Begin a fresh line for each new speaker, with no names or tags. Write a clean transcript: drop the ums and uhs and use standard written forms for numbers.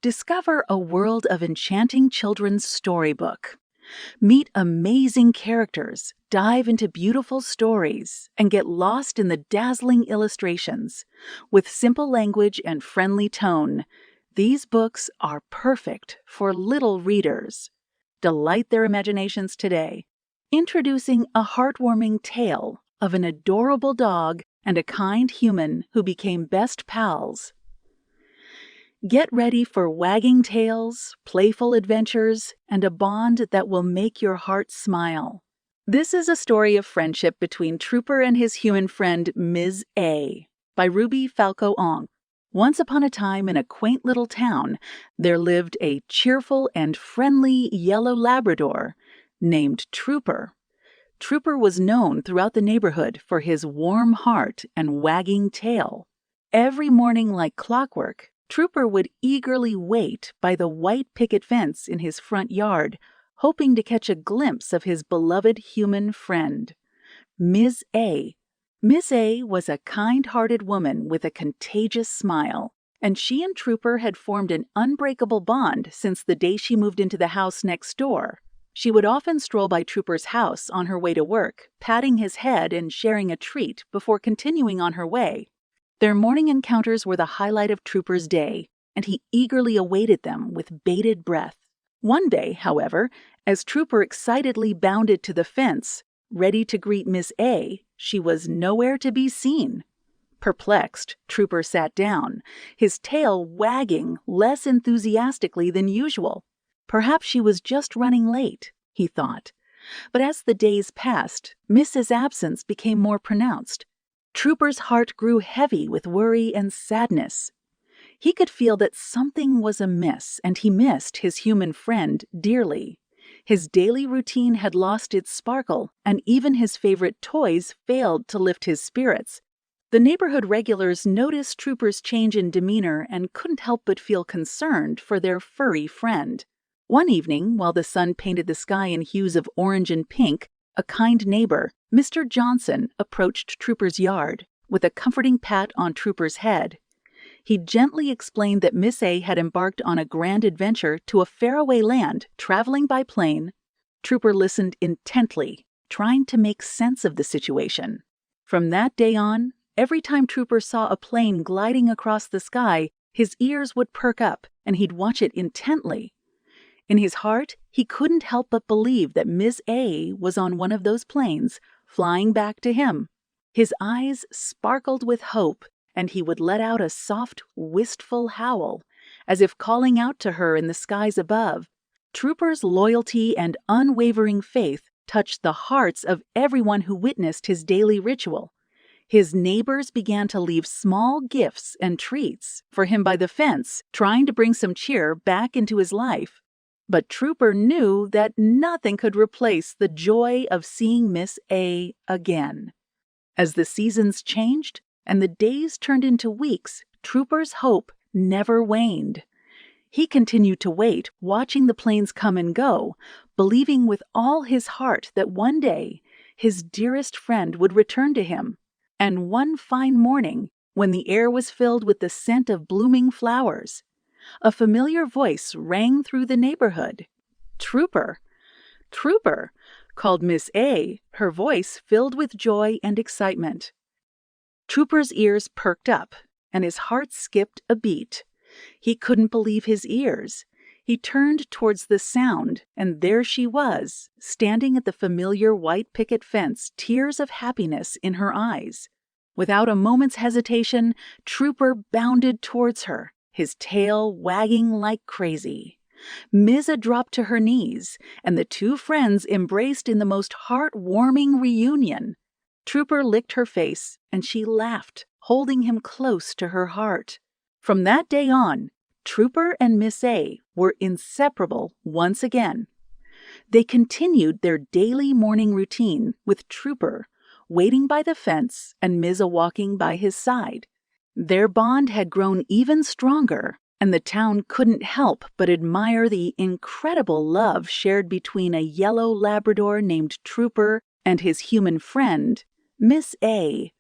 Discover a world of enchanting children's storybook. Meet amazing characters, dive into beautiful stories, and get lost in the dazzling illustrations. With simple language and friendly tone, these books are perfect for little readers. Delight their imaginations today. Introducing a heartwarming tale of an adorable dog and a kind human who became best pals. Get ready for wagging tails, playful adventures, and a bond that will make your heart smile. This is a story of friendship between Trooper and his human friend Ms. A by Ruby Falco Ong. Once upon a time in a quaint little town, there lived a cheerful and friendly yellow Labrador named Trooper. Trooper was known throughout the neighborhood for his warm heart and wagging tail. Every morning like clockwork, Trooper would eagerly wait by the white picket fence in his front yard, hoping to catch a glimpse of his beloved human friend, Ms. A. Miss A was a kind-hearted woman with a contagious smile, and she and Trooper had formed an unbreakable bond since the day she moved into the house next door. She would often stroll by Trooper's house on her way to work, patting his head and sharing a treat before continuing on her way. Their morning encounters were the highlight of Trooper's day, and he eagerly awaited them with bated breath. One day, however, as Trooper excitedly bounded to the fence, ready to greet Miss A, she was nowhere to be seen. Perplexed, Trooper sat down, his tail wagging less enthusiastically than usual. Perhaps she was just running late, he thought. But as the days passed, Mrs. Absence became more pronounced. Trooper's heart grew heavy with worry and sadness. He could feel that something was amiss, and he missed his human friend dearly. His daily routine had lost its sparkle, and even his favorite toys failed to lift his spirits. The neighborhood regulars noticed Trooper's change in demeanor and couldn't help but feel concerned for their furry friend. One evening, while the sun painted the sky in hues of orange and pink, a kind neighbor, Mr. Johnson, approached Trooper's yard with a comforting pat on Trooper's head. He gently explained that Miss A had embarked on a grand adventure to a faraway land, traveling by plane. Trooper listened intently, trying to make sense of the situation. From that day on, every time Trooper saw a plane gliding across the sky, his ears would perk up and he'd watch it intently. In his heart, he couldn't help but believe that Miss A was on one of those planes, flying back to him. His eyes sparkled with hope, and he would let out a soft, wistful howl, as if calling out to her in the skies above. Trooper's loyalty and unwavering faith touched the hearts of everyone who witnessed his daily ritual. His neighbors began to leave small gifts and treats for him by the fence, trying to bring some cheer back into his life. But Trooper knew that nothing could replace the joy of seeing Miss A again. As the seasons changed and the days turned into weeks, Trooper's hope never waned. He continued to wait, watching the planes come and go, believing with all his heart that one day his dearest friend would return to him. And one fine morning, when the air was filled with the scent of blooming flowers, a familiar voice rang through the neighborhood. "Trooper! Trooper!" called Miss A, her voice filled with joy and excitement. Trooper's ears perked up, and his heart skipped a beat. He couldn't believe his ears. He turned towards the sound, and there she was, standing at the familiar white picket fence, tears of happiness in her eyes. Without a moment's hesitation, Trooper bounded towards her, his tail wagging like crazy. Misa dropped to her knees, and the two friends embraced in the most heart-warming reunion. Trooper licked her face, and she laughed, holding him close to her heart. From that day on, Trooper and Miss A were inseparable once again. They continued their daily morning routine, with Trooper waiting by the fence and Misa walking by his side. Their bond had grown even stronger, and the town couldn't help but admire the incredible love shared between a yellow Labrador named Trooper and his human friend, Miss A.